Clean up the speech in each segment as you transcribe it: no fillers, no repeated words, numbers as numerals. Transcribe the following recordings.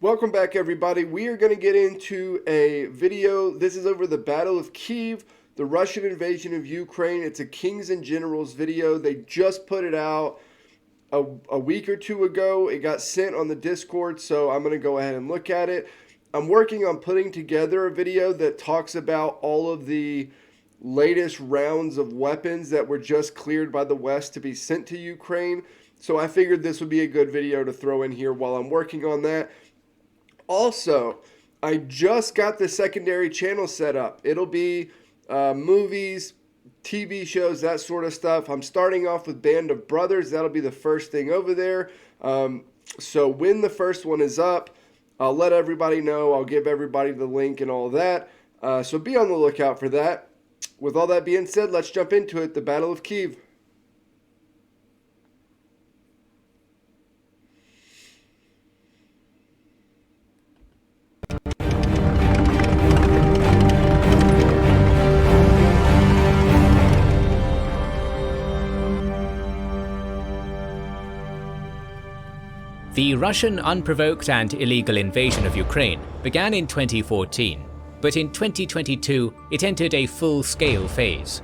Welcome back, everybody. We are going to get into a video. This is over the Battle of Kyiv, the Russian invasion of Ukraine. It's a Kings and Generals video. They just put it out a week or two ago. It got sent on the Discord, so I'm going to go ahead and look at it. I'm working on putting together a video that talks about all of the latest rounds of weapons that were just cleared by the West to be sent to Ukraine. So I figured this would be a good video to throw in here while I'm working on that. Also, I just got the secondary channel set up. It'll be movies, TV shows, that sort of stuff. I'm starting off with Band of Brothers. That'll be the first thing over there. So when the first one is up, I'll let everybody know. I'll give everybody the link and all that. So be on the lookout for that. With all that being said, let's jump into it. The Battle of Kyiv. The Russian unprovoked and illegal invasion of Ukraine began in 2014, but in 2022 it entered a full-scale phase.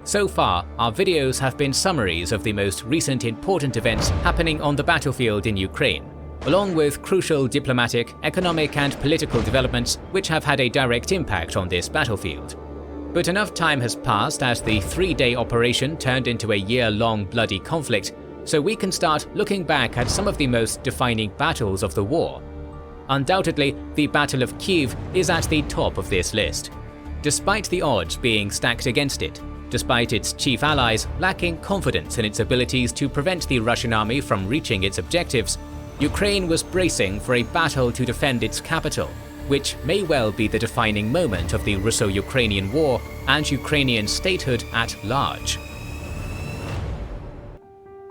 So far, our videos have been summaries of the most recent important events happening on the battlefield in Ukraine, along with crucial diplomatic, economic and political developments which have had a direct impact on this battlefield. But enough time has passed as the three-day operation turned into a year-long bloody conflict, so we can start looking back at some of the most defining battles of the war. Undoubtedly, the Battle of Kyiv is at the top of this list. Despite the odds being stacked against it, despite its chief allies lacking confidence in its abilities to prevent the Russian army from reaching its objectives, Ukraine was bracing for a battle to defend its capital, which may well be the defining moment of the Russo-Ukrainian War and Ukrainian statehood at large.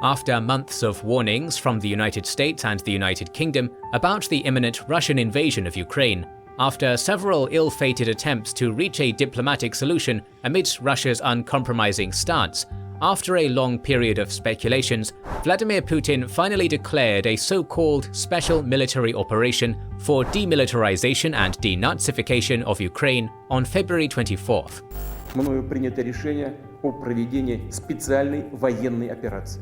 After months of warnings from the United States and the United Kingdom about the imminent Russian invasion of Ukraine, after several ill-fated attempts to reach a diplomatic solution amidst Russia's uncompromising stance, after a long period of speculations, Vladimir Putin finally declared a so-called special military operation for demilitarization and denazification of Ukraine on February 24th. Мною принято решение о проведении специальной военной операции.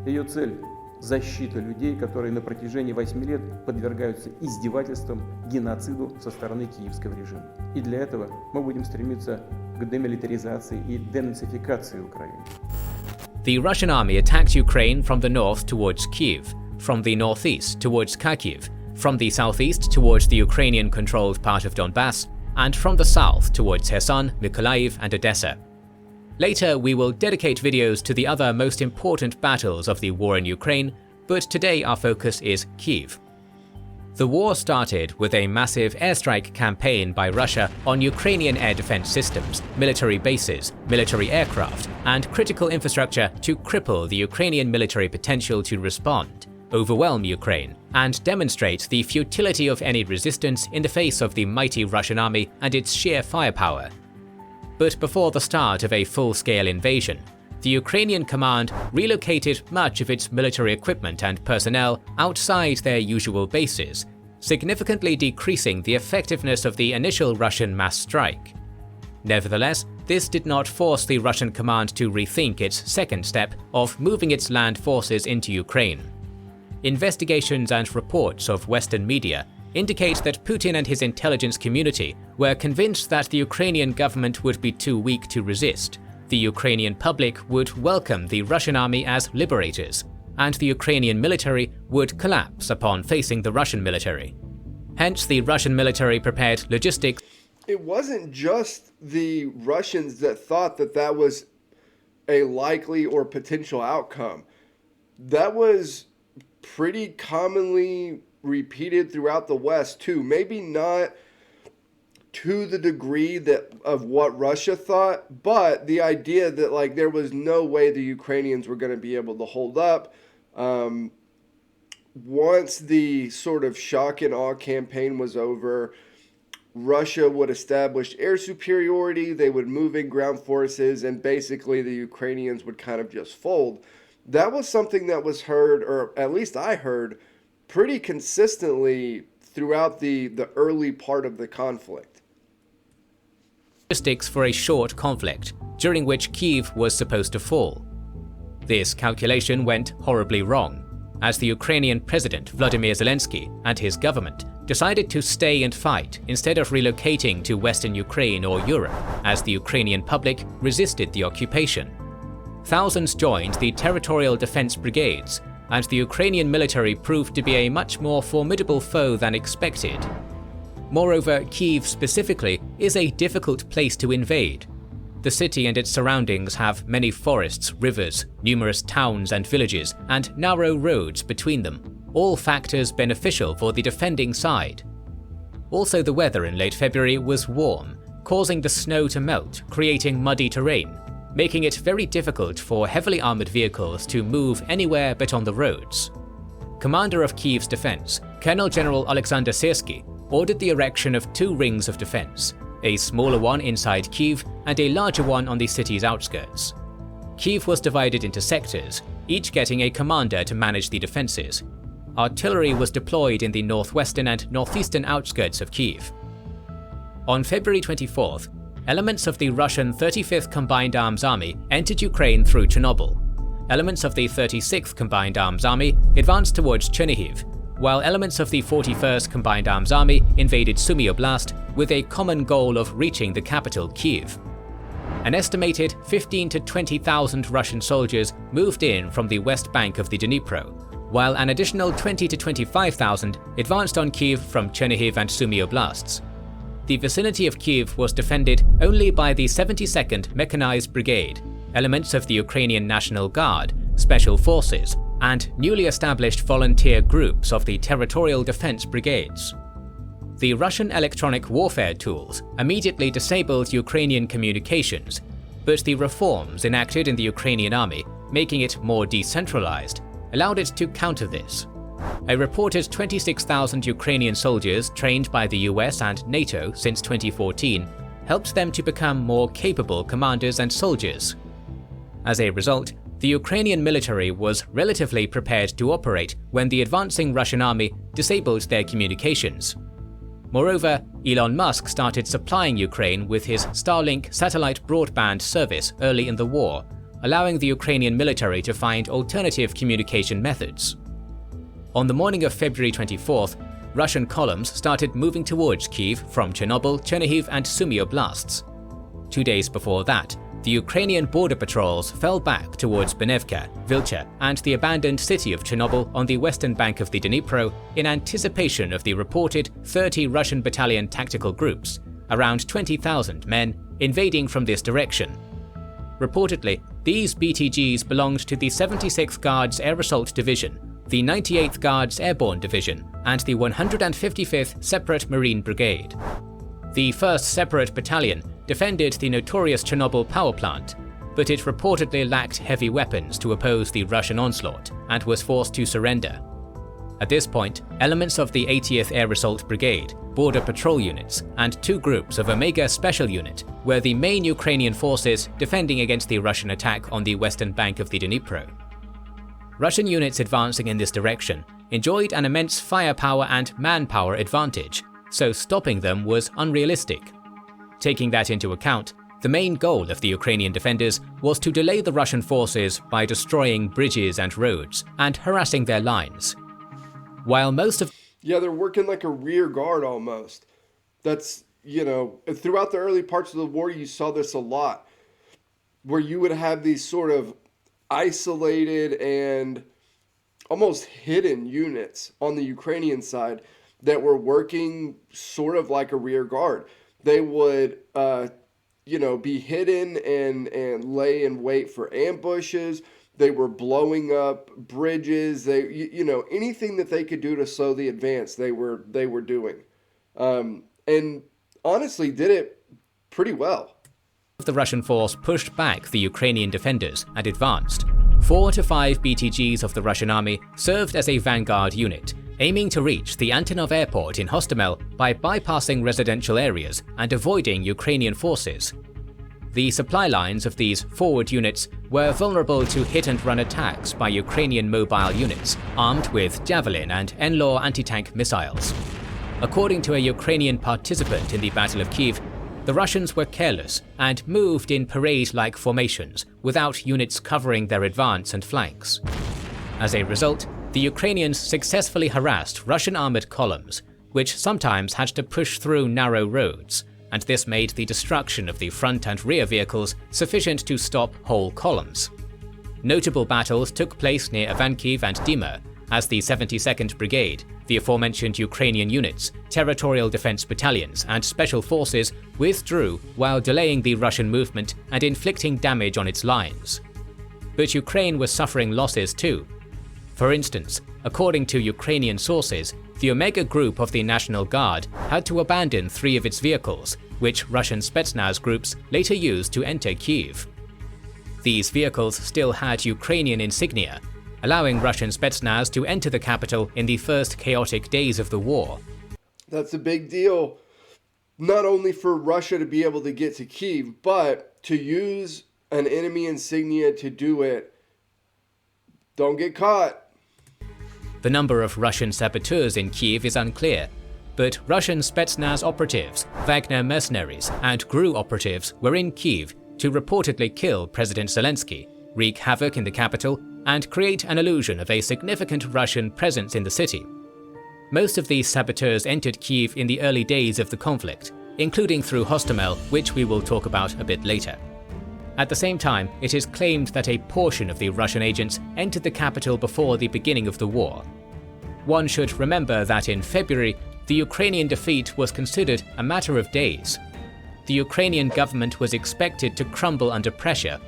Ее цель – защита людей, которые на протяжении 8 лет подвергаются издевательствам, геноциду со стороны киевского режима. И для этого мы будем стремиться к демилитаризации и денацификации Украины. The Russian army attacked Ukraine from the north towards Kyiv, from the northeast towards Kharkiv, from the southeast towards the Ukrainian-controlled part of Donbass, and from the south towards Kherson, Mykolaiv and Odessa. Later, we will dedicate videos to the other most important battles of the war in Ukraine, but today our focus is Kyiv. The war started with a massive airstrike campaign by Russia on Ukrainian air defense systems, military bases, military aircraft, and critical infrastructure to cripple the Ukrainian military potential to respond, overwhelm Ukraine, and demonstrate the futility of any resistance in the face of the mighty Russian army and its sheer firepower. But before the start of a full-scale invasion, the Ukrainian command relocated much of its military equipment and personnel outside their usual bases, significantly decreasing the effectiveness of the initial Russian mass strike. Nevertheless, this did not force the Russian command to rethink its second step of moving its land forces into Ukraine. Investigations and reports of Western media indicate that Putin and his intelligence community were convinced that the Ukrainian government would be too weak to resist, the Ukrainian public would welcome the Russian army as liberators, and the Ukrainian military would collapse upon facing the Russian military. Hence, the Russian military prepared logistics. It wasn't just the Russians that thought that that was a likely or potential outcome. That was pretty commonly repeated throughout the West too. Maybe not to the degree that of what Russia thought, but the idea that like there was no way the Ukrainians were going to be able to hold up. Once the sort of shock and awe campaign was over, Russia would establish air superiority, they would move in ground forces, and basically the Ukrainians would kind of just fold. That was something that was heard, or at least I heard, pretty consistently throughout the early part of the conflict. Logistics for a short conflict, during which Kyiv was supposed to fall. This calculation went horribly wrong, as the Ukrainian President Vladimir Zelensky and his government decided to stay and fight instead of relocating to Western Ukraine or Europe, as the Ukrainian public resisted the occupation. Thousands joined the Territorial Defense Brigades, and the Ukrainian military proved to be a much more formidable foe than expected. Moreover, Kyiv specifically is a difficult place to invade. The city and its surroundings have many forests, rivers, numerous towns and villages, and narrow roads between them, all factors beneficial for the defending side. Also, the weather in late February was warm, causing the snow to melt, creating muddy terrain, making it very difficult for heavily armored vehicles to move anywhere but on the roads. Commander of Kyiv's defense, Colonel General Alexander Syrsky, ordered the erection of 2 rings of defense, a smaller one inside Kyiv and a larger one on the city's outskirts. Kyiv was divided into sectors, each getting a commander to manage the defenses. Artillery was deployed in the northwestern and northeastern outskirts of Kyiv. On February 24th, elements of the Russian 35th Combined Arms Army entered Ukraine through Chernobyl. Elements of the 36th Combined Arms Army advanced towards Chernihiv, while elements of the 41st Combined Arms Army invaded Sumy Oblast with a common goal of reaching the capital, Kyiv. An estimated 15,000 to 20,000 Russian soldiers moved in from the west bank of the Dnipro, while an additional 20,000 to 25,000 advanced on Kyiv from Chernihiv and Sumy Oblasts. The vicinity of Kyiv was defended only by the 72nd Mechanized Brigade, elements of the Ukrainian National Guard, Special Forces, and newly established volunteer groups of the Territorial Defense Brigades. The Russian electronic warfare tools immediately disabled Ukrainian communications, but the reforms enacted in the Ukrainian army, making it more decentralized, allowed it to counter this. A reported 26,000 Ukrainian soldiers trained by the US and NATO since 2014 helped them to become more capable commanders and soldiers. As a result, the Ukrainian military was relatively prepared to operate when the advancing Russian army disabled their communications. Moreover, Elon Musk started supplying Ukraine with his Starlink satellite broadband service early in the war, allowing the Ukrainian military to find alternative communication methods. On the morning of February 24th, Russian columns started moving towards Kyiv from Chernobyl, Chernihiv and Sumy Oblasts. 2 days before that, the Ukrainian border patrols fell back towards Benevka, Vilcha, and the abandoned city of Chernobyl on the western bank of the Dnipro in anticipation of the reported 30 Russian battalion tactical groups, around 20,000 men, invading from this direction. Reportedly, these BTGs belonged to the 76th Guards Air Assault Division, the 98th Guards Airborne Division, and the 155th Separate Marine Brigade. The 1st Separate Battalion defended the notorious Chernobyl power plant, but it reportedly lacked heavy weapons to oppose the Russian onslaught and was forced to surrender. At this point, elements of the 80th Air Assault Brigade, border patrol units, and 2 groups of Omega Special Unit were the main Ukrainian forces defending against the Russian attack on the western bank of the Dnipro. Russian units advancing in this direction enjoyed an immense firepower and manpower advantage, so stopping them was unrealistic. Taking that into account, the main goal of the Ukrainian defenders was to delay the Russian forces by destroying bridges and roads and harassing their lines. While most of they're working like a rear guard almost. That's, throughout the early parts of the war, you saw this a lot, where you would have these sort of isolated and almost hidden units on the Ukrainian side that were working sort of like a rear guard. They would, be hidden and lay in wait for ambushes. They were blowing up bridges. Anything that they could do to slow the advance, they were doing, and honestly did it pretty well. The Russian force pushed back the Ukrainian defenders and advanced. 4 to 5 BTGs of the Russian army served as a vanguard unit, aiming to reach the Antonov airport in Hostomel by bypassing residential areas and avoiding Ukrainian forces. The supply lines of these forward units were vulnerable to hit-and-run attacks by Ukrainian mobile units armed with Javelin and NLAW anti-tank missiles. According to a Ukrainian participant in the Battle of Kyiv, the Russians were careless and moved in parade-like formations without units covering their advance and flanks. As a result, the Ukrainians successfully harassed Russian armored columns, which sometimes had to push through narrow roads, and this made the destruction of the front and rear vehicles sufficient to stop whole columns. Notable battles took place near Ivankiv and Dima, as the 72nd Brigade, the aforementioned Ukrainian units, territorial defense battalions, and special forces withdrew while delaying the Russian movement and inflicting damage on its lines. But Ukraine was suffering losses too. For instance, according to Ukrainian sources, the Omega Group of the National Guard had to abandon 3 of its vehicles, which Russian Spetsnaz groups later used to enter Kyiv. These vehicles still had Ukrainian insignia, allowing Russian Spetsnaz to enter the capital in the first chaotic days of the war. That's a big deal, not only for Russia to be able to get to Kyiv, but to use an enemy insignia to do it. Don't get caught. The number of Russian saboteurs in Kyiv is unclear, but Russian Spetsnaz operatives, Wagner mercenaries, and GRU operatives were in Kyiv to reportedly kill President Zelensky, wreak havoc in the capital, and create an illusion of a significant Russian presence in the city. Most of these saboteurs entered Kyiv in the early days of the conflict, including through Hostomel, which we will talk about a bit later. At the same time, it is claimed that a portion of the Russian agents entered the capital before the beginning of the war. One should remember that in February, the Ukrainian defeat was considered a matter of days. The Ukrainian government was expected to crumble under pressure,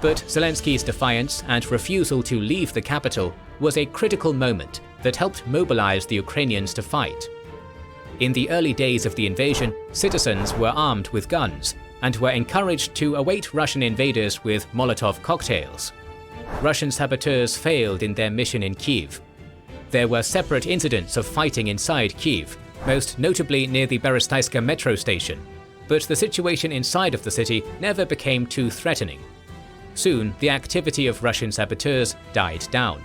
but Zelensky's defiance and refusal to leave the capital was a critical moment that helped mobilize the Ukrainians to fight. In the early days of the invasion, citizens were armed with guns and were encouraged to await Russian invaders with Molotov cocktails. Russian saboteurs failed in their mission in Kyiv. There were separate incidents of fighting inside Kyiv, most notably near the Berestayska metro station, but the situation inside of the city never became too threatening. Soon, the activity of Russian saboteurs died down.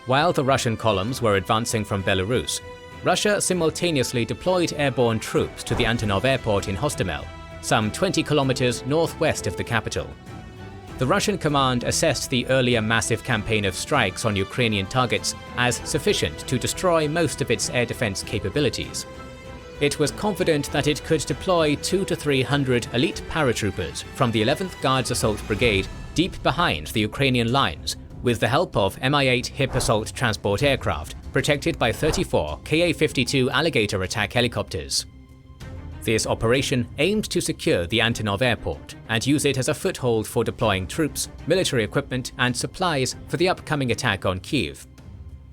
While the Russian columns were advancing from Belarus, Russia simultaneously deployed airborne troops to the Antonov airport in Hostomel, some 20 kilometers northwest of the capital. The Russian command assessed the earlier massive campaign of strikes on Ukrainian targets as sufficient to destroy most of its air defense capabilities. It was confident that it could deploy 200 to 300 elite paratroopers from the 11th Guards Assault Brigade deep behind the Ukrainian lines, with the help of Mi-8 HIP assault transport aircraft, protected by 34 Ka-52 Alligator attack helicopters. This operation aimed to secure the Antonov airport and use it as a foothold for deploying troops, military equipment, and supplies for the upcoming attack on Kyiv.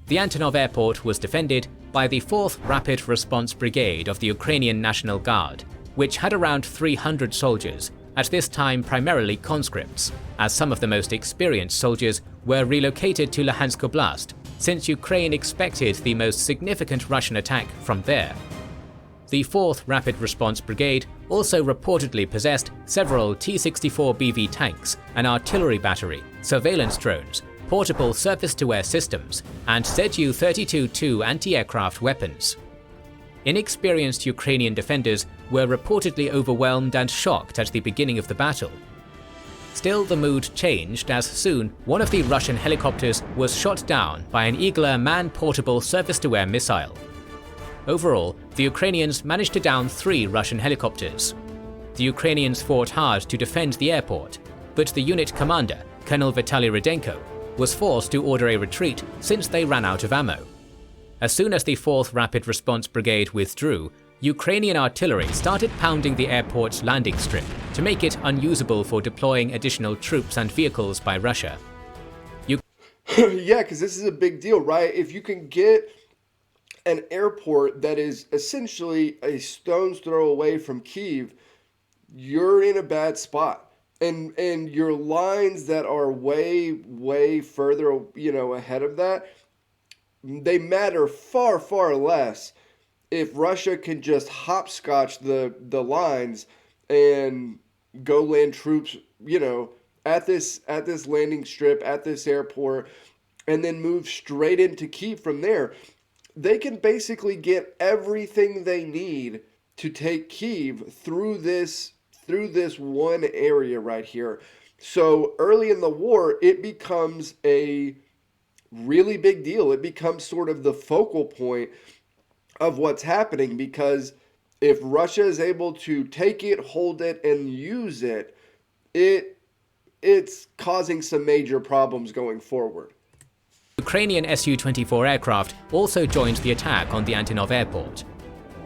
The Antonov airport was defended by the 4th Rapid Response Brigade of the Ukrainian National Guard, which had around 300 soldiers, at this time primarily conscripts, as some of the most experienced soldiers were relocated to Luhansk Oblast, since Ukraine expected the most significant Russian attack from there. The 4th Rapid Response Brigade also reportedly possessed several T-64BV tanks, an artillery battery, surveillance drones, portable surface-to-air systems, and Zu-32-2 anti-aircraft weapons. Inexperienced Ukrainian defenders were reportedly overwhelmed and shocked at the beginning of the battle. Still, the mood changed as soon one of the Russian helicopters was shot down by an Igla man-portable surface-to-air missile. Overall, the Ukrainians managed to down 3 Russian helicopters. The Ukrainians fought hard to defend the airport, but the unit commander, Colonel Vitaly Rudenko, was forced to order a retreat since they ran out of ammo. As soon as the 4th Rapid Response Brigade withdrew, Ukrainian artillery started pounding the airport's landing strip to make it unusable for deploying additional troops and vehicles by Russia. Yeah, because this is a big deal, right? If you can get an airport that is essentially a stone's throw away from Kyiv, you're in a bad spot. And your lines that are way further, ahead of that, they matter far less if Russia can just hopscotch the lines and go land troops, at this landing strip, at this airport, and then move straight into Kyiv from there. they can basically get everything they need to take Kyiv through this one area right here. So early in the war, it becomes a really big deal. It becomes sort of the focal point of what's happening, because if Russia is able to take it, hold it, and use it, it's causing some major problems going forward. Ukrainian Su-24 aircraft also joined the attack on the Antonov airport.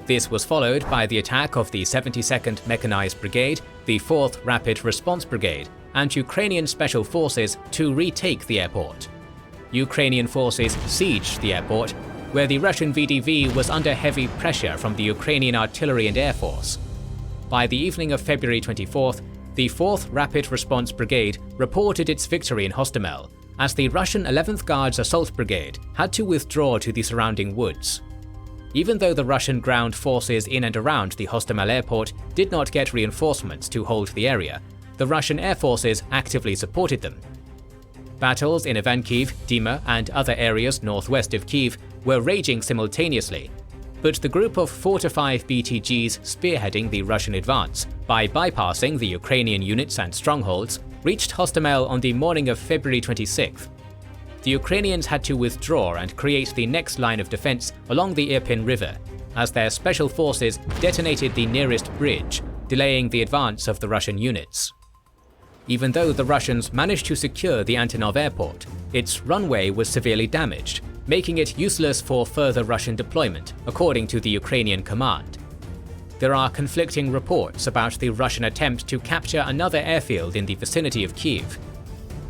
This was followed by the attack of the 72nd Mechanized Brigade, the 4th Rapid Response Brigade, and Ukrainian Special Forces to retake the airport. Ukrainian forces sieged the airport, where the Russian VDV was under heavy pressure from the Ukrainian artillery and air force. By the evening of February 24th, the 4th Rapid Response Brigade reported its victory in Hostomel, as the Russian 11th Guards Assault Brigade had to withdraw to the surrounding woods. Even though the Russian ground forces in and around the Hostomel airport did not get reinforcements to hold the area, the Russian air forces actively supported them. Battles in Ivankiv, Dima, and other areas northwest of Kyiv were raging simultaneously, but the group of 4 to 5 BTGs spearheading the Russian advance by bypassing the Ukrainian units and strongholds reached Hostomel on the morning of February 26th. The Ukrainians had to withdraw and create the next line of defense along the Irpin River, as their special forces detonated the nearest bridge, delaying the advance of the Russian units. Even though the Russians managed to secure the Antonov airport, its runway was severely damaged, making it useless for further Russian deployment, according to the Ukrainian command. There are conflicting reports about the Russian attempt to capture another airfield in the vicinity of Kyiv.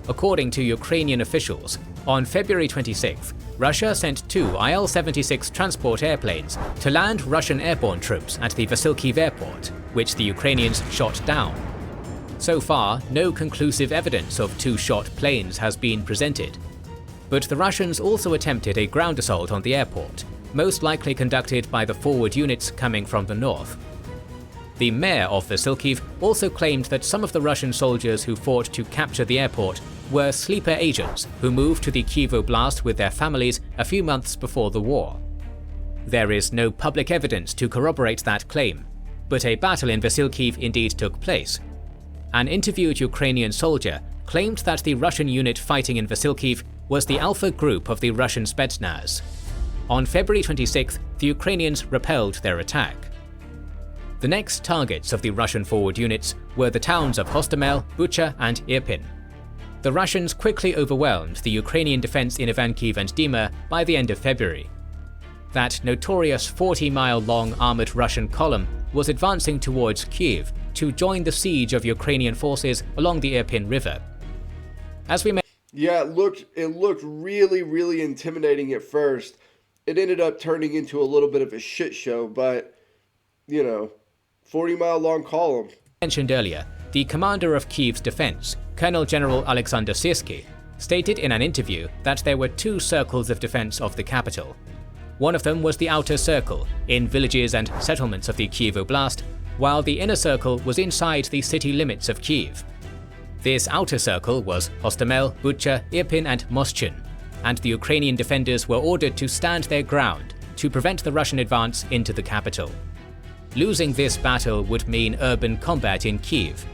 According to Ukrainian officials, on February 26th, Russia sent 2 Il-76 transport airplanes to land Russian airborne troops at the Vasilkiv airport, which the Ukrainians shot down. So far, no conclusive evidence of 2 shot planes has been presented. But the Russians also attempted a ground assault on the airport, most likely conducted by the forward units coming from the north. The mayor of Vasilkiv also claimed that some of the Russian soldiers who fought to capture the airport were sleeper agents who moved to the Kyiv Oblast with their families a few months before the war. There is no public evidence to corroborate that claim, but a battle in Vasilkiv indeed took place. An interviewed Ukrainian soldier claimed that the Russian unit fighting in Vasilkiv was the Alpha group of the Russian Spetsnaz. On February 26th, the Ukrainians repelled their attack. The next targets of the Russian forward units were the towns of Hostomel, Bucha, and Irpin. The Russians quickly overwhelmed the Ukrainian defense in Ivankiv and Dima by the end of February. That notorious 40-mile-long armored Russian column was advancing towards Kyiv to join the siege of Ukrainian forces along the Irpin River. As we Yeah, it looked really, really intimidating at first. It ended up turning into a little bit of a shit show, but, 40-mile-long column. Mentioned earlier, the commander of Kyiv's defense, Colonel General Alexander Syrski, stated in an interview that there were 2 circles of defense of the capital. One of them was the outer circle, in villages and settlements of the Kyiv Oblast, while the inner circle was inside the city limits of Kyiv. This outer circle was Hostomel, Bucha, Irpin, and Moschin, and the Ukrainian defenders were ordered to stand their ground to prevent the Russian advance into the capital. Losing this battle would mean urban combat in Kyiv.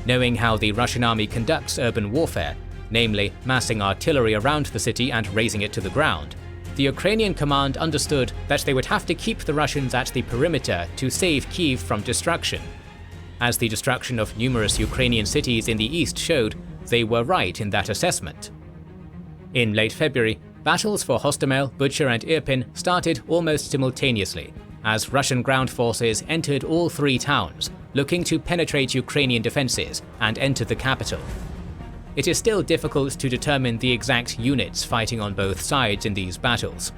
Knowing how the Russian army conducts urban warfare, namely massing artillery around the city and razing it to the ground, the Ukrainian command understood that they would have to keep the Russians at the perimeter to save Kyiv from destruction. As the destruction of numerous Ukrainian cities in the east showed, they were right in that assessment. In late February, battles for Hostomel, Bucha, and Irpin started almost simultaneously, as Russian ground forces entered all 3 towns, looking to penetrate Ukrainian defenses and enter the capital. It is still difficult to determine the exact units fighting on both sides in these battles.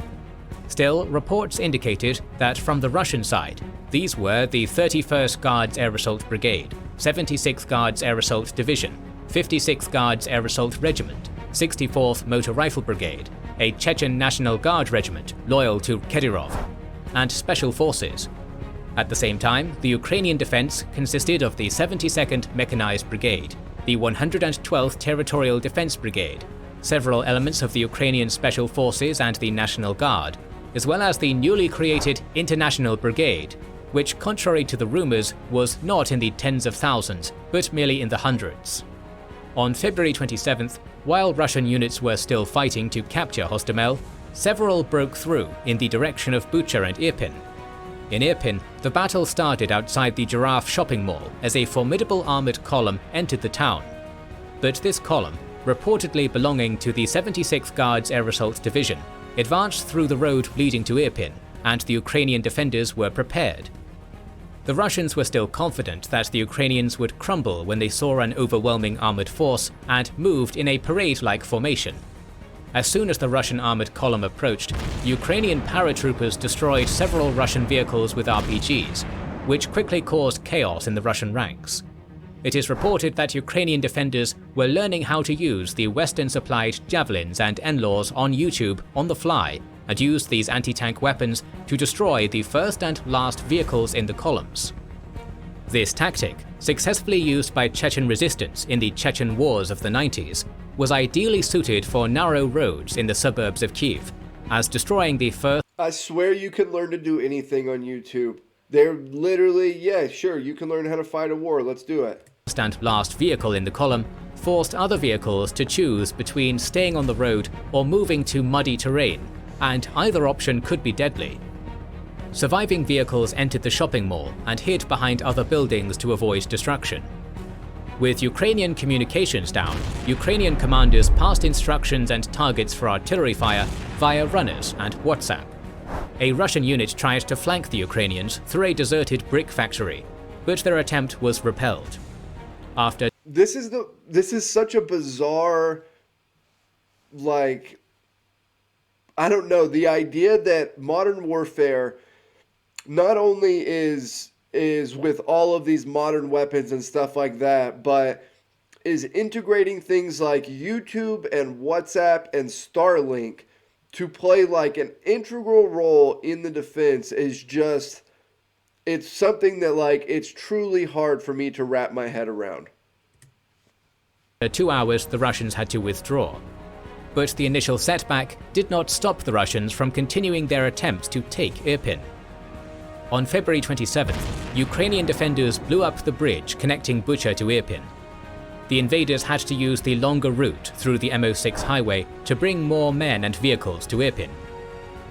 Still, reports indicated that from the Russian side, these were the 31st Guards Air Assault Brigade, 76th Guards Air Assault Division, 56th Guards Air Assault Regiment, 64th Motor Rifle Brigade, a Chechen National Guard regiment loyal to Kadyrov, and Special Forces. At the same time, the Ukrainian defense consisted of the 72nd Mechanized Brigade, the 112th Territorial Defense Brigade, several elements of the Ukrainian Special Forces and the National Guard, as well as the newly created International Brigade, which, contrary to the rumors, was not in the tens of thousands, but merely in the hundreds. On February 27th, while Russian units were still fighting to capture Hostomel, several broke through in the direction of Bucha and Irpin. In Irpin, the battle started outside the Giraffe shopping mall as a formidable armoured column entered the town. But this column, reportedly belonging to the 76th Guards Air Assault Division, advanced through the road leading to Irpin, and the Ukrainian defenders were prepared. The Russians were still confident that the Ukrainians would crumble when they saw an overwhelming armoured force and moved in a parade-like formation. As soon as the Russian armoured column approached, Ukrainian paratroopers destroyed several Russian vehicles with RPGs, which quickly caused chaos in the Russian ranks. It is reported that Ukrainian defenders were learning how to use the Western-supplied javelins and NLAWs on YouTube on the fly, and used these anti-tank weapons to destroy the first and last vehicles in the columns. This tactic, successfully used by Chechen resistance in the Chechen Wars of the 90s, was ideally suited for narrow roads in the suburbs of Kyiv, as destroying the first— I swear you can learn to do anything on YouTube. They're literally, yeah, sure, you can learn how to fight a war, let's do it. and last vehicle in the column forced other vehicles to choose between staying on the road or moving to muddy terrain, and either option could be deadly. Surviving vehicles entered the shopping mall and hid behind other buildings to avoid destruction. With Ukrainian communications down, Ukrainian commanders passed instructions and targets for artillery fire via runners and WhatsApp. A Russian unit tried to flank the Ukrainians through a deserted brick factory, but their attempt was repelled. After This is such a bizarre, like, I don't know, the idea that modern warfare not only is with all of these modern weapons and stuff like that, but is integrating things like YouTube and WhatsApp and Starlink to play like an integral role in the defense is just, it's something that, like, it's truly hard for me to wrap my head around. 2 hours, the Russians had to withdraw. But the initial setback did not stop the Russians from continuing their attempts to take Irpin. On February 27th, Ukrainian defenders blew up the bridge connecting Bucha to Irpin. The invaders had to use the longer route through the M06 highway to bring more men and vehicles to Irpin.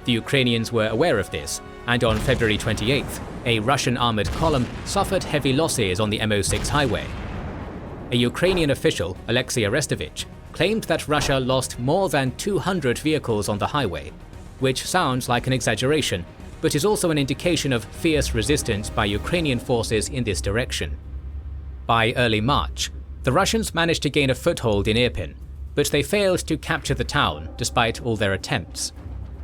The Ukrainians were aware of this, and on February 28th, a Russian armored column suffered heavy losses on the M06 highway. A Ukrainian official, Alexei Arestovich, claimed that Russia lost more than 200 vehicles on the highway, which sounds like an exaggeration, but is also an indication of fierce resistance by Ukrainian forces in this direction. By early March, the Russians managed to gain a foothold in Irpin, but they failed to capture the town despite all their attempts.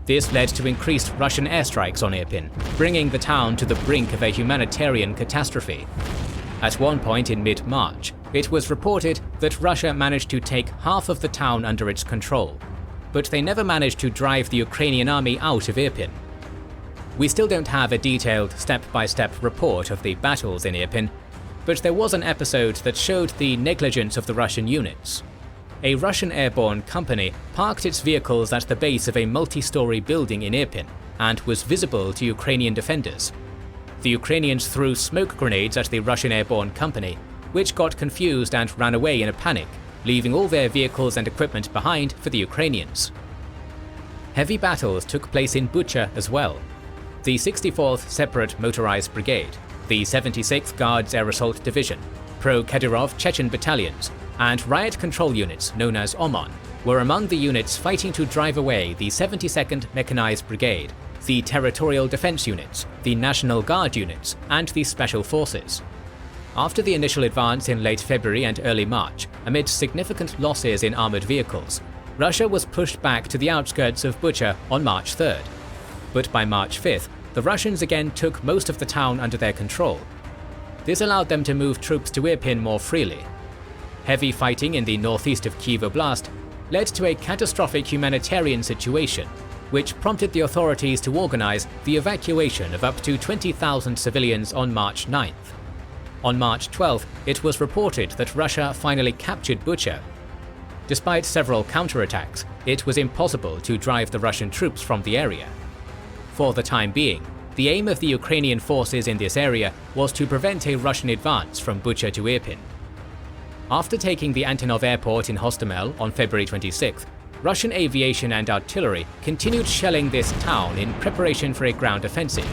This led to increased Russian airstrikes on Irpin, bringing the town to the brink of a humanitarian catastrophe. At one point in mid-March, it was reported that Russia managed to take half of the town under its control, but they never managed to drive the Ukrainian army out of Irpin. We still don't have a detailed step-by-step report of the battles in Irpin, but there was an episode that showed the negligence of the Russian units. A Russian airborne company parked its vehicles at the base of a multi-story building in Irpin and was visible to Ukrainian defenders. The Ukrainians threw smoke grenades at the Russian airborne company, which got confused and ran away in a panic, leaving all their vehicles and equipment behind for the Ukrainians. Heavy battles took place in Bucha as well. The 64th Separate Motorized Brigade, the 76th Guards Air Assault Division, pro-Kadyrov Chechen battalions, and riot control units known as OMON were among the units fighting to drive away the 72nd Mechanized Brigade, the Territorial Defense Units, the National Guard units, and the Special Forces. After the initial advance in late February and early March, amid significant losses in armoured vehicles, Russia was pushed back to the outskirts of Bucha on March 3rd. But by March 5th, the Russians again took most of the town under their control. This allowed them to move troops to Irpin more freely. Heavy fighting in the northeast of Kyiv Oblast led to a catastrophic humanitarian situation, which prompted the authorities to organize the evacuation of up to 20,000 civilians on March 9th. On March 12th, it was reported that Russia finally captured Bucha. Despite several counterattacks, it was impossible to drive the Russian troops from the area. For the time being, the aim of the Ukrainian forces in this area was to prevent a Russian advance from Bucha to Irpin. After taking the Antonov airport in Hostomel on February 26th, Russian aviation and artillery continued shelling this town in preparation for a ground offensive.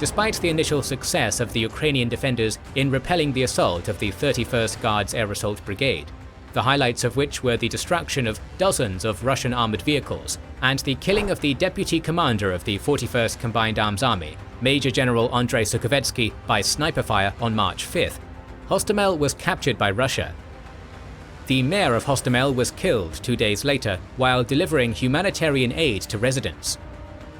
Despite the initial success of the Ukrainian defenders in repelling the assault of the 31st Guards Air Assault Brigade, the highlights of which were the destruction of dozens of Russian armored vehicles and the killing of the deputy commander of the 41st Combined Arms Army, Major General Andrei Sukovetsky, by sniper fire on March 5th, Hostomel was captured by Russia. The mayor of Hostomel was killed 2 days later while delivering humanitarian aid to residents.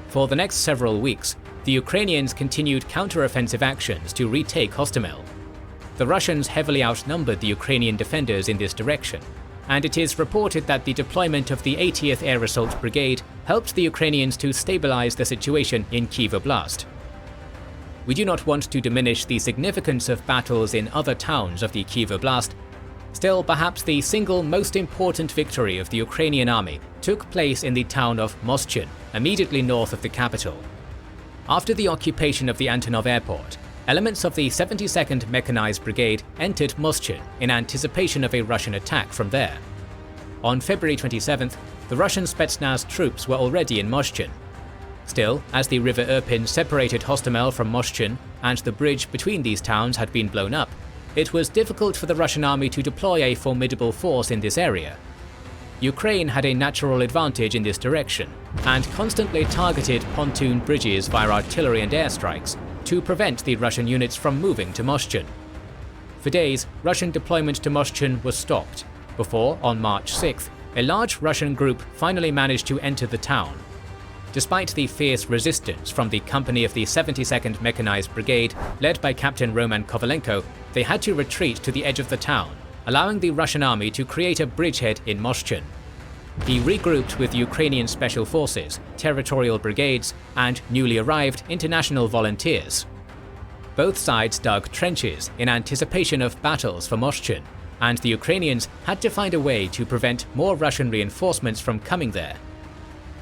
For the next several weeks, the Ukrainians continued counter-offensive actions to retake Hostomel. The Russians heavily outnumbered the Ukrainian defenders in this direction, and it is reported that the deployment of the 80th Air Assault Brigade helped the Ukrainians to stabilize the situation in Kyiv Oblast. We do not want to diminish the significance of battles in other towns of the Kyiv Oblast. Still, perhaps the single most important victory of the Ukrainian army took place in the town of Moschin, immediately north of the capital. After the occupation of the Antonov airport, elements of the 72nd Mechanized Brigade entered Moschin in anticipation of a Russian attack from there. On February 27th, the Russian Spetsnaz troops were already in Moschin. Still, as the River Irpin separated Hostomel from Moschin and the bridge between these towns had been blown up, it was difficult for the Russian army to deploy a formidable force in this area. Ukraine had a natural advantage in this direction and constantly targeted pontoon bridges via artillery and airstrikes to prevent the Russian units from moving to Moschin. For days, Russian deployment to Moschin was stopped, before, on March 6th, a large Russian group finally managed to enter the town. Despite the fierce resistance from the company of the 72nd Mechanized Brigade, led by Captain Roman Kovalenko, they had to retreat to the edge of the town, allowing the Russian army to create a bridgehead in Moschin. He regrouped with Ukrainian Special Forces, territorial brigades, and newly arrived international volunteers. Both sides dug trenches in anticipation of battles for Moschin, and the Ukrainians had to find a way to prevent more Russian reinforcements from coming there.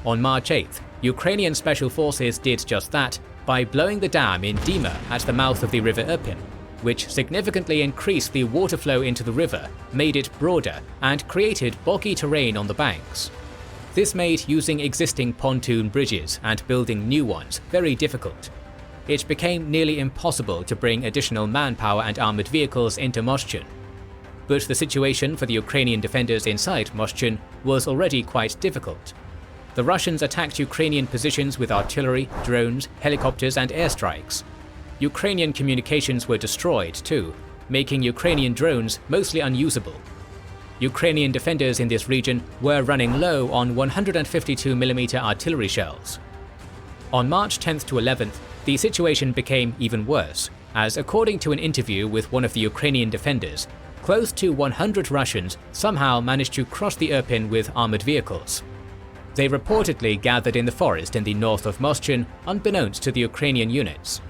On March 8th, Ukrainian Special Forces did just that by blowing the dam in Dima at the mouth of the River Irpin, which significantly increased the water flow into the river, made it broader, and created boggy terrain on the banks. This made using existing pontoon bridges and building new ones very difficult. It became nearly impossible to bring additional manpower and armored vehicles into Moschin. But the situation for the Ukrainian defenders inside Moschin was already quite difficult. The Russians attacked Ukrainian positions with artillery, drones, helicopters, and airstrikes. Ukrainian communications were destroyed too, making Ukrainian drones mostly unusable. Ukrainian defenders in this region were running low on 152mm artillery shells. On March 10th to 11th, the situation became even worse, as according to an interview with one of the Ukrainian defenders, close to 100 Russians somehow managed to cross the Irpin with armored vehicles. They reportedly gathered in the forest in the north of Moschin, unbeknownst to the Ukrainian units.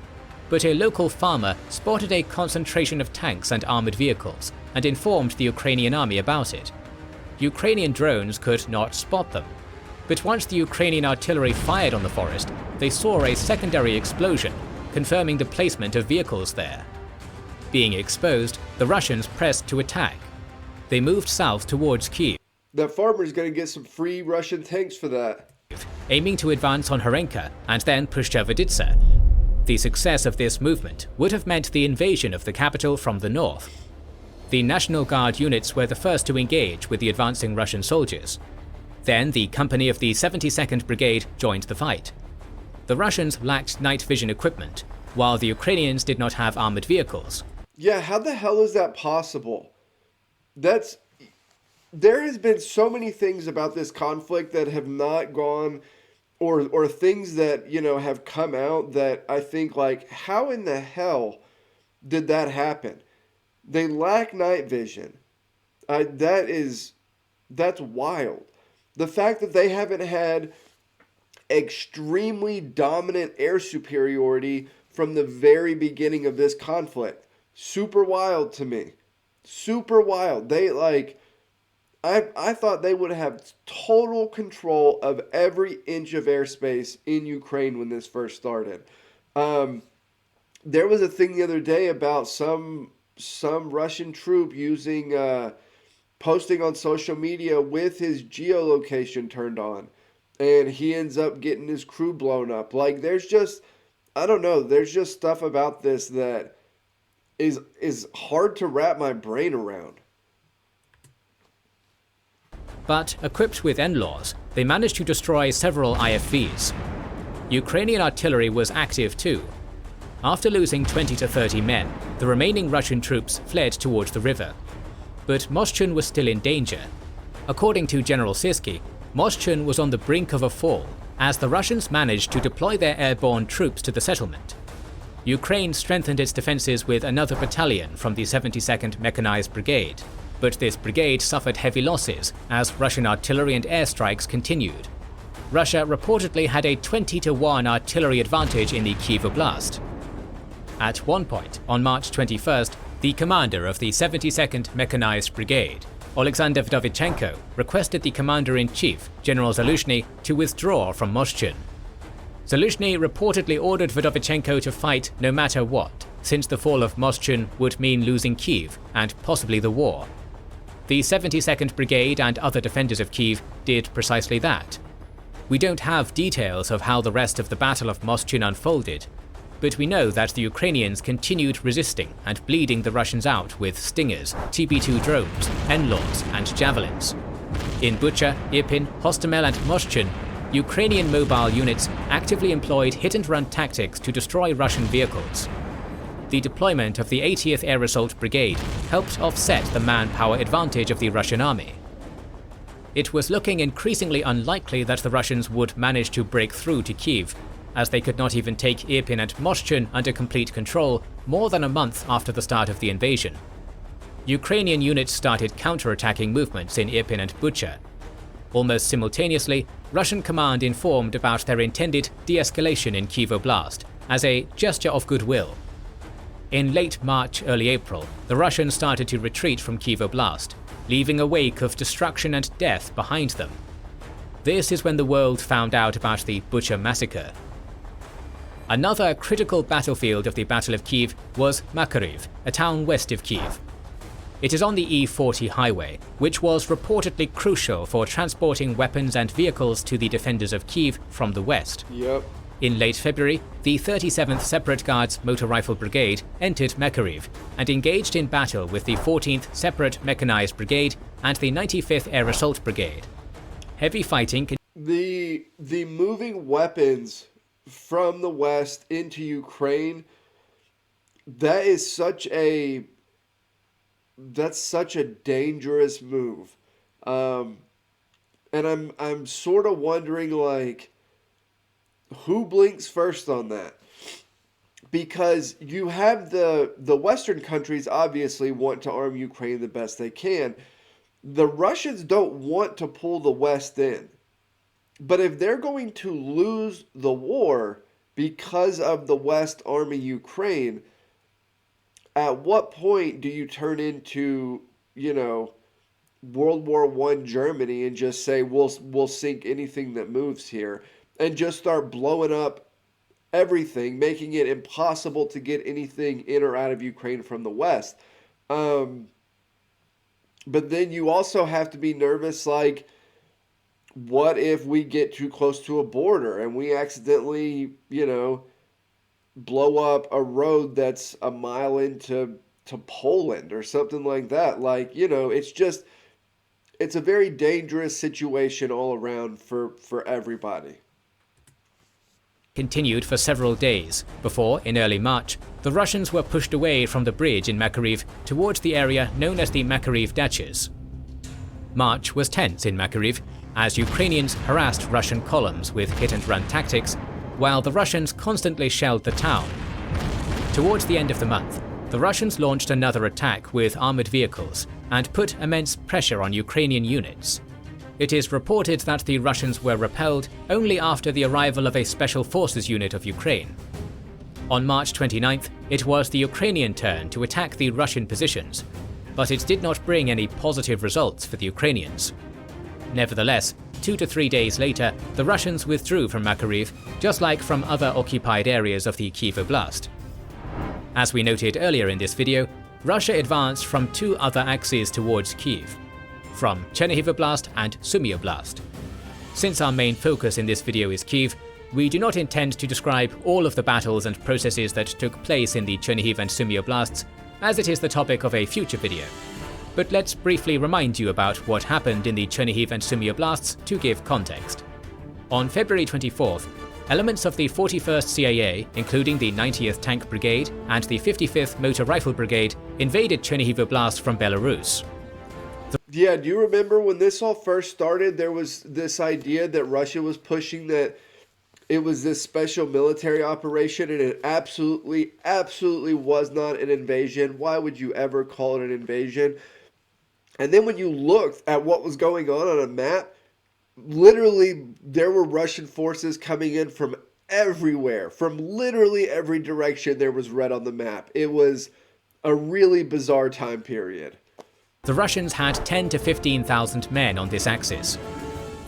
But a local farmer spotted a concentration of tanks and armored vehicles and informed the Ukrainian army about it. Ukrainian drones could not spot them. But once the Ukrainian artillery fired on the forest, they saw a secondary explosion, confirming the placement of vehicles there. Being exposed, the Russians pressed to attack. They moved south towards Kyiv. That farmer's going to get some free Russian tanks for that. Aiming to advance on Horenka and then Prushchevoditsa. The success of this movement would have meant the invasion of the capital from the north. The National Guard units were the first to engage with the advancing Russian soldiers. Then the company of the 72nd Brigade joined the fight. The Russians lacked night vision equipment, while the Ukrainians did not have armored vehicles. Yeah, how the hell is that possible? There has been so many things about this conflict that have not gone, or things that, have come out that I think, like, how in the hell did that happen? They lack night vision. That's wild. The fact that they haven't had extremely dominant air superiority from the very beginning of this conflict. Super wild to me. Super wild. I thought they would have total control of every inch of airspace in Ukraine when this first started. Um, there was a thing the other day about some Russian troop using posting on social media with his geolocation turned on, and he ends up getting his crew blown up. Like there's just I don't know, there's just stuff about this that is hard to wrap my brain around. But equipped with NLAWs, they managed to destroy several IFVs. Ukrainian artillery was active too. After losing 20 to 30 men, the remaining Russian troops fled towards the river. But Moshchun was still in danger. According to General Sirski, Moshchun was on the brink of a fall as the Russians managed to deploy their airborne troops to the settlement. Ukraine strengthened its defences with another battalion from the 72nd Mechanized Brigade, but this brigade suffered heavy losses as Russian artillery and airstrikes continued. Russia reportedly had a 20-to-1 artillery advantage in the Kyiv Oblast. At one point, on March 21st, the commander of the 72nd Mechanized Brigade, Alexander Vdovichenko, requested the commander-in-chief, General Zaluzhny, to withdraw from Moshchun. Zaluzhny reportedly ordered Vdovichenko to fight no matter what, since the fall of Moshchun would mean losing Kyiv and possibly the war. The 72nd Brigade and other defenders of Kyiv did precisely that. We don't have details of how the rest of the Battle of Moshchun unfolded, but we know that the Ukrainians continued resisting and bleeding the Russians out with Stingers, TB2 drones, NLAWs and javelins. In Bucha, Irpin, Hostomel and Moshchun, Ukrainian mobile units actively employed hit-and-run tactics to destroy Russian vehicles. The deployment of the 80th Air Assault Brigade helped offset the manpower advantage of the Russian army. It was looking increasingly unlikely that the Russians would manage to break through to Kyiv, as they could not even take Irpin and Moshchun under complete control more than a month after the start of the invasion. Ukrainian units started counter-attacking movements in Irpin and Bucha. Almost simultaneously, Russian command informed about their intended de-escalation in Kyiv Oblast as a gesture of goodwill. In late March, early April, the Russians started to retreat from Kyiv Oblast, leaving a wake of destruction and death behind them. This is when the world found out about the Bucha massacre. Another critical battlefield of the Battle of Kyiv was Makariv, a town west of Kyiv. It is on the E40 highway, which was reportedly crucial for transporting weapons and vehicles to the defenders of Kyiv from the west. Yep. In late February, the 37th Separate Guards Motor Rifle Brigade entered Makariv and engaged in battle with the 14th Separate Mechanized Brigade and the 95th Air Assault Brigade. Heavy fighting The moving weapons from the west into Ukraine, that's such a dangerous move. And I'm sort of wondering, like, who blinks first on that? Because you have the Western countries obviously want to arm Ukraine the best they can. The Russians don't want to pull the West in. But if they're going to lose the war because of the West arming Ukraine, at what point do you turn into, World War I Germany and just say we'll sink anything that moves here and just start blowing up everything, making it impossible to get anything in or out of Ukraine from the West? But then you also have to be nervous, like, what if we get too close to a border and we accidentally, blow up a road that's a mile into Poland or something like that? Like, it's a very dangerous situation all around for everybody. continued for several days before, in early March, the Russians were pushed away from the bridge in Makariv towards the area known as the Makariv Datches. March was tense in Makariv as Ukrainians harassed Russian columns with hit-and-run tactics, while the Russians constantly shelled the town. Towards the end of the month, the Russians launched another attack with armoured vehicles and put immense pressure on Ukrainian units. It is reported that the Russians were repelled only after the arrival of a Special Forces unit of Ukraine. On March 29th, it was the Ukrainian turn to attack the Russian positions. but it did not bring any positive results for the Ukrainians. Nevertheless, 2 to 3 days later, the Russians withdrew from Makariv, just like from other occupied areas of the Kyiv Oblast. As we noted earlier in this video, Russia advanced from 2 other axes towards Kyiv, from Chernihiv Oblast and Sumy Oblast. Since our main focus in this video is Kyiv, we do not intend to describe all of the battles and processes that took place in the Chernihiv and Sumy Oblasts, as it is the topic of a future video. But let's briefly remind you about what happened in the Chernihiv and Sumy Oblasts to give context. On February 24th, elements of the 41st CAA, including the 90th Tank Brigade and the 55th Motor Rifle Brigade, invaded Chernihiv Oblast from Belarus. Yeah, do you remember when this all first started, there was this idea that Russia was pushing that it was this special military operation, and it absolutely was not an invasion. Why would you ever call it an invasion? And then when you looked at what was going on a map, literally there were Russian forces coming in from everywhere. From literally every direction there was red on the map. It was a really bizarre time period. The Russians had 10 to 15,000 men on this axis.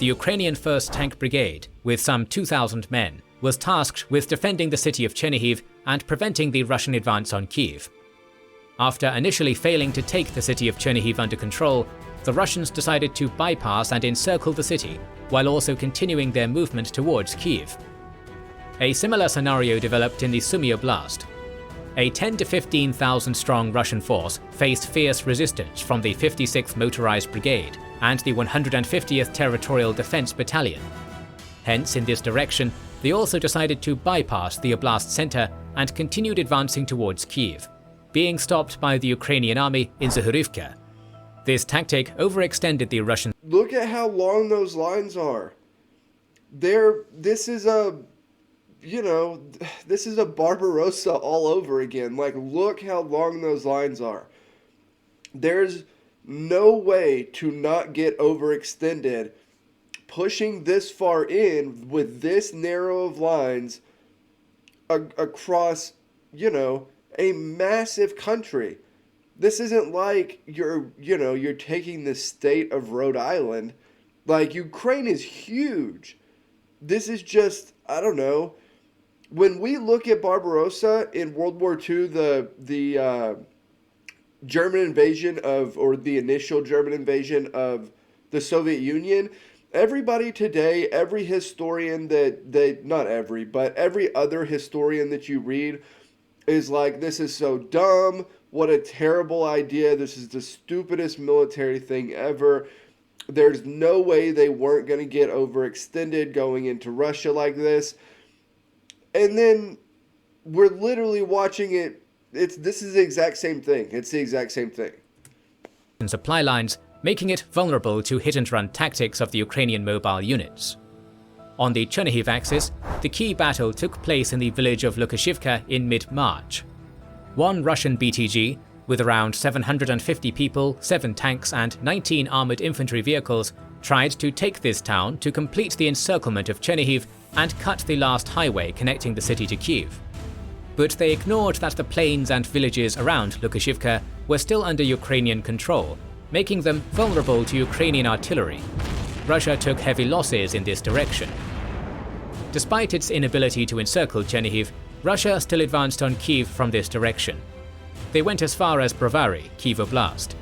The Ukrainian 1st Tank Brigade, with some 2,000 men, was tasked with defending the city of Chernihiv and preventing the Russian advance on Kyiv. After initially failing to take the city of Chernihiv under control, the Russians decided to bypass and encircle the city, while also continuing their movement towards Kyiv. A similar scenario developed in the Sumy Oblast. A 10 to 15,000 strong Russian force faced fierce resistance from the 56th Motorized Brigade and the 150th Territorial Defense Battalion. Hence, in this direction, they also decided to bypass the Oblast center and continued advancing towards Kyiv, being stopped by the Ukrainian army in Zahurivka. This tactic overextended the Russian. Look at how long those lines are. This is a Barbarossa all over again. Like, look how long those lines are. There's no way to not get overextended pushing this far in with this narrow of lines across, a massive country. This isn't like you're taking the state of Rhode Island. Like, Ukraine is huge. This is just, I don't know. When we look at Barbarossa in World War II, the German invasion the initial German invasion of the Soviet Union, everybody today, every historian not every, but every other historian that you read is like, this is so dumb, what a terrible idea, this is the stupidest military thing ever. There's no way they weren't going to get overextended going into Russia like this. And then we're literally watching it. This is the exact same thing. It's the exact same thing. Supply lines, making it vulnerable to hit-and-run tactics of the Ukrainian mobile units. On the Chernihiv axis, the key battle took place in the village of Lukashivka in mid-March. One Russian BTG, with around 750 people, 7 tanks and 19 armoured infantry vehicles, tried to take this town to complete the encirclement of Chernihiv and cut the last highway connecting the city to Kyiv. But they ignored that the plains and villages around Lukashivka were still under Ukrainian control, making them vulnerable to Ukrainian artillery. Russia took heavy losses in this direction. Despite its inability to encircle Chernihiv, Russia still advanced on Kyiv from this direction. They went as far as Brovary, Kyiv Oblast.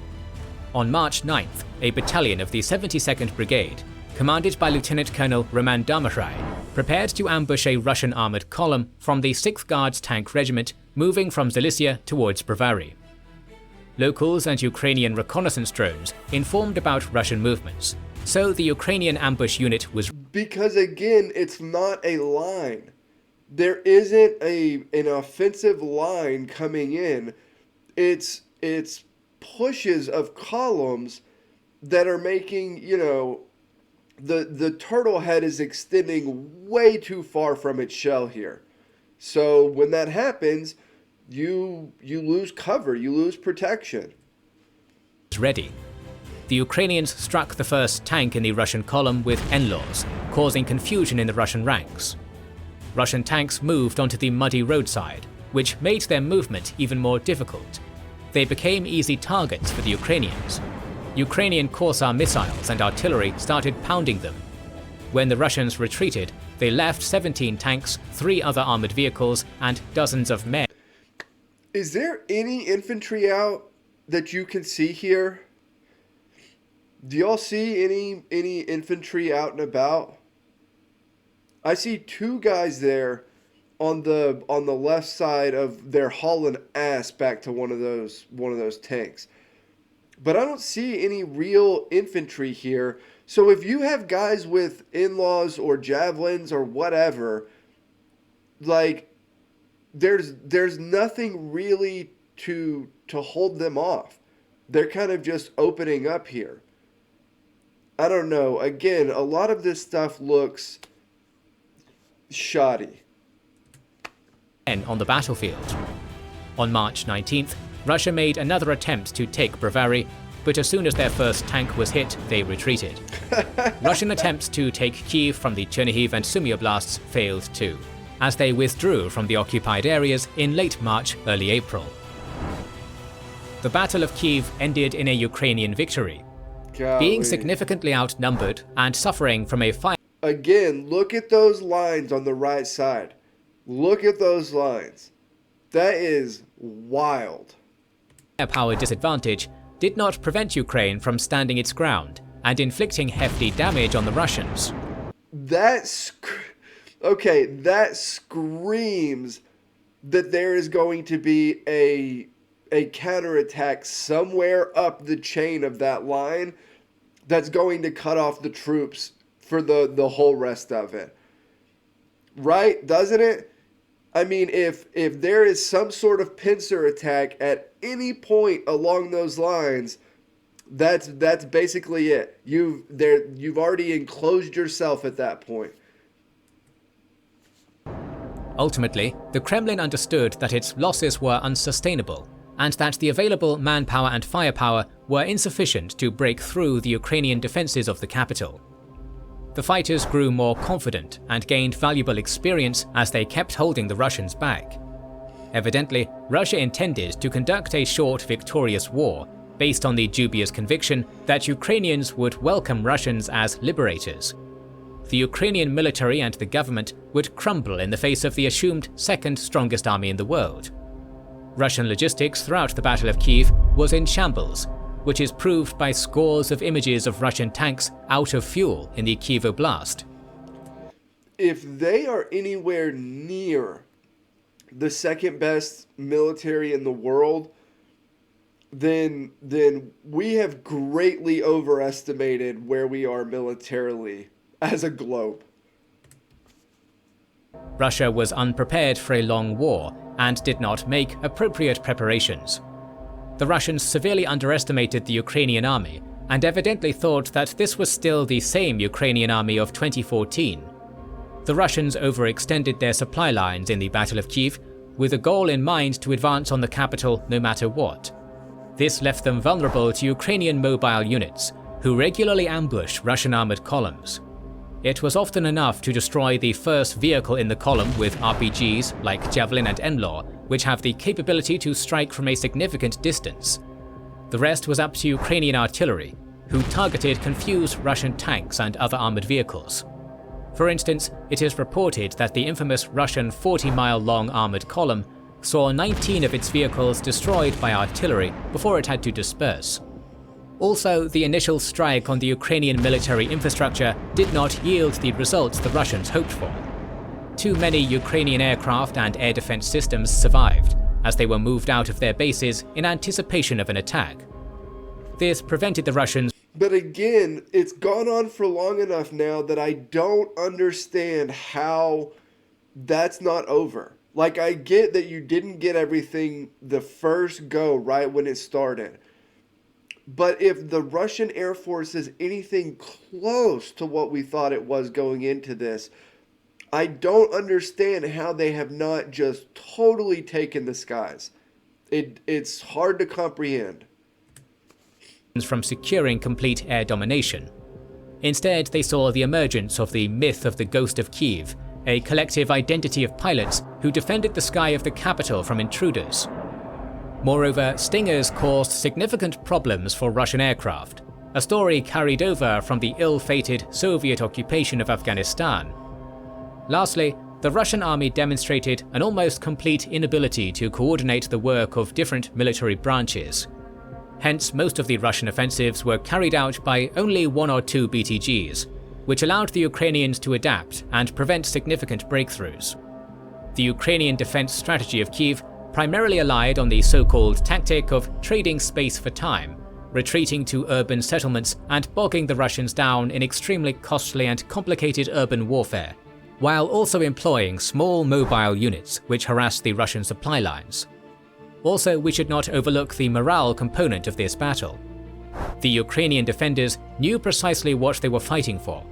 On March 9th, a battalion of the 72nd Brigade, commanded by Lieutenant Colonel Roman Darmashrai, prepared to ambush a Russian armoured column from the 6th Guards Tank Regiment moving from Zalicia towards Brovary. Locals and Ukrainian reconnaissance drones informed about Russian movements, so the Ukrainian ambush unit was... Because again, it's not a line. There isn't an offensive line coming in. It's pushes of columns that are making, the turtle head is extending way too far from its shell here. So when that happens, you lose cover, you lose protection. Ready. The Ukrainians struck the first tank in the Russian column with NLAWs, causing confusion in the Russian ranks. Russian tanks moved onto the muddy roadside, which made their movement even more difficult. they became easy targets for the Ukrainians. Ukrainian Corsair missiles and artillery started pounding them. When the Russians retreated, they left 17 tanks, 3 other armored vehicles, and dozens of men. Is there any infantry out that you can see here? Do y'all see any infantry out and about? I see 2 guys there on the left side of their hauling ass back to one of those tanks. But I don't see any real infantry here. So if you have guys with in-laws or javelins or whatever, like there's nothing really to hold them off. They're kind of just opening up here. I don't know. Again, a lot of this stuff looks shoddy. On the battlefield. On March 19th, Russia made another attempt to take Brovary, but as soon as their first tank was hit, they retreated. Russian attempts to take Kyiv from the Chernihiv and Sumy oblasts failed too, as they withdrew from the occupied areas in late March, early April. The Battle of Kyiv ended in a Ukrainian victory. Golly. Being significantly outnumbered and suffering from a fire. Again, look at those lines on the right side. Look at those lines. That is wild. Power disadvantage did not prevent Ukraine from standing its ground and inflicting hefty damage on the Russians. That screams that there is going to be a counterattack somewhere up the chain of that line that's going to cut off the troops for the whole rest of it. Right? Doesn't it? I mean, if there is some sort of pincer attack at any point along those lines, that's basically it. You've already enclosed yourself at that point. Ultimately, the Kremlin understood that its losses were unsustainable and that the available manpower and firepower were insufficient to break through the Ukrainian defenses of the capital. The fighters grew more confident and gained valuable experience as they kept holding the Russians back. Evidently, Russia intended to conduct a short victorious war based on the dubious conviction that Ukrainians would welcome Russians as liberators. The Ukrainian military and the government would crumble in the face of the assumed second strongest army in the world. Russian logistics throughout the Battle of Kyiv was in shambles, which is proved by scores of images of Russian tanks out of fuel in the Kyiv Oblast. If they are anywhere near the second best military in the world, then we have greatly overestimated where we are militarily as a globe. Russia was unprepared for a long war and did not make appropriate preparations. The Russians severely underestimated the Ukrainian army and evidently thought that this was still the same Ukrainian army of 2014. The Russians overextended their supply lines in the Battle of Kyiv with a goal in mind to advance on the capital no matter what. This left them vulnerable to Ukrainian mobile units, who regularly ambushed Russian armored columns. It was often enough to destroy the first vehicle in the column with RPGs like Javelin and Enlaw, which have the capability to strike from a significant distance. The rest was up to Ukrainian artillery, who targeted confused Russian tanks and other armored vehicles. For instance, it is reported that the infamous Russian 40-mile-long armored column saw 19 of its vehicles destroyed by artillery before it had to disperse. Also, the initial strike on the Ukrainian military infrastructure did not yield the results the Russians hoped for. Too many Ukrainian aircraft and air defense systems survived, as they were moved out of their bases in anticipation of an attack. This prevented the Russians. But again, it's gone on for long enough now that I don't understand how that's not over. Like, I get that you didn't get everything the first go right when it started. But if the Russian Air Force is anything close to what we thought it was going into this, I don't understand how they have not just totally taken the skies. It's hard to comprehend. From securing complete air domination. Instead, they saw the emergence of the myth of the Ghost of Kyiv, a collective identity of pilots who defended the sky of the capital from intruders. Moreover, Stingers caused significant problems for Russian aircraft, a story carried over from the ill-fated Soviet occupation of Afghanistan. Lastly, the Russian army demonstrated an almost complete inability to coordinate the work of different military branches. Hence, most of the Russian offensives were carried out by only 1 or 2 BTGs, which allowed the Ukrainians to adapt and prevent significant breakthroughs. The Ukrainian defense strategy of Kyiv primarily relied on the so-called tactic of trading space for time, retreating to urban settlements and bogging the Russians down in extremely costly and complicated urban warfare, while also employing small mobile units which harassed the Russian supply lines. Also, we should not overlook the morale component of this battle. The Ukrainian defenders knew precisely what they were fighting for,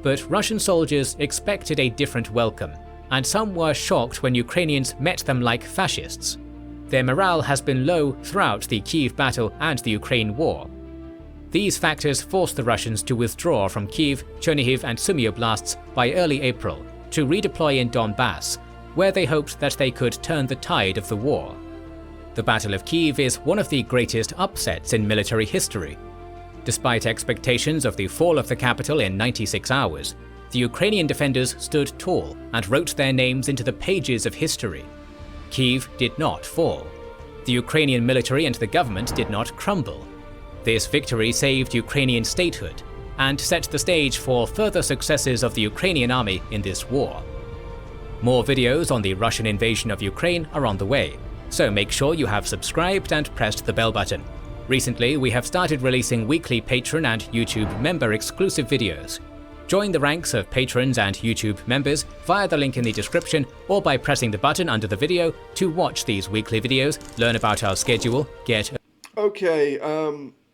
but Russian soldiers expected a different welcome, and some were shocked when Ukrainians met them like fascists. Their morale has been low throughout the Kyiv battle and the Ukraine war. These factors forced the Russians to withdraw from Kyiv, Chernihiv and Sumy oblasts by early April to redeploy in Donbass, where they hoped that they could turn the tide of the war. The Battle of Kyiv is one of the greatest upsets in military history. Despite expectations of the fall of the capital in 96 hours, the Ukrainian defenders stood tall and wrote their names into the pages of history. Kyiv did not fall. The Ukrainian military and the government did not crumble. This victory saved Ukrainian statehood and set the stage for further successes of the Ukrainian army in this war. More videos on the Russian invasion of Ukraine are on the way, so make sure you have subscribed and pressed the bell button. Recently, we have started releasing weekly Patreon and YouTube member exclusive videos. Join the ranks of patrons and YouTube members via the link in the description or by pressing the button under the video to watch these weekly videos, learn about our schedule, get... Okay,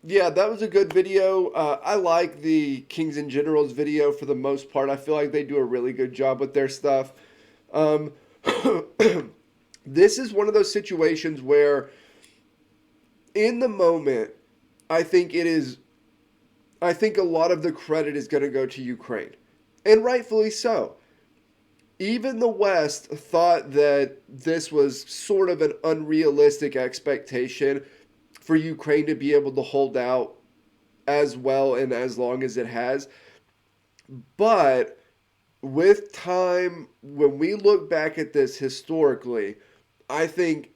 yeah, that was a good video. I like the Kings and Generals video for the most part. I feel like they do a really good job with their stuff. This is one of those situations where, in the moment, I think a lot of the credit is going to go to Ukraine. And rightfully so. Even the West thought that this was sort of an unrealistic expectation for Ukraine to be able to hold out as well and as long as it has. But with time, when we look back at this historically, I think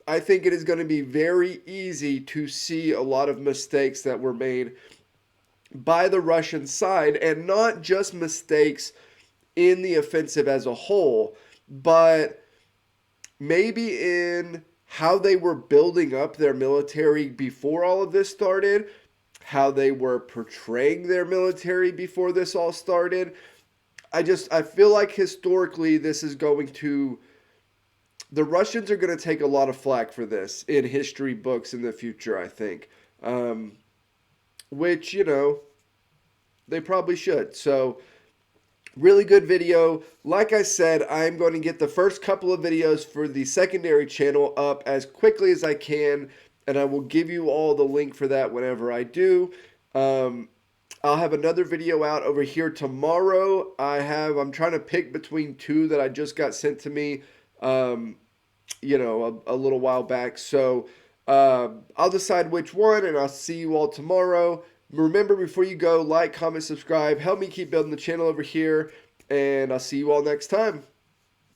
it is going to be very easy to see a lot of mistakes that were made by the Russian side, and not just mistakes in the offensive as a whole, but maybe in how they were building up their military before all of this started, how they were portraying their military before this all started. I feel like historically this is going to... The Russians are going to take a lot of flack for this in history books in the future, I think. Which, you know, they probably should. So, really good video. Like I said, I'm going to get the first couple of videos for the secondary channel up as quickly as I can, and I will give you all the link for that whenever I do. I'll have another video out over here tomorrow. I'm trying to pick between 2 that I just got sent to me. You know, a little while back. So I'll decide which one, and I'll see you all tomorrow. Remember, before you go, like, comment, subscribe. Help me keep building the channel over here, and I'll see you all next time.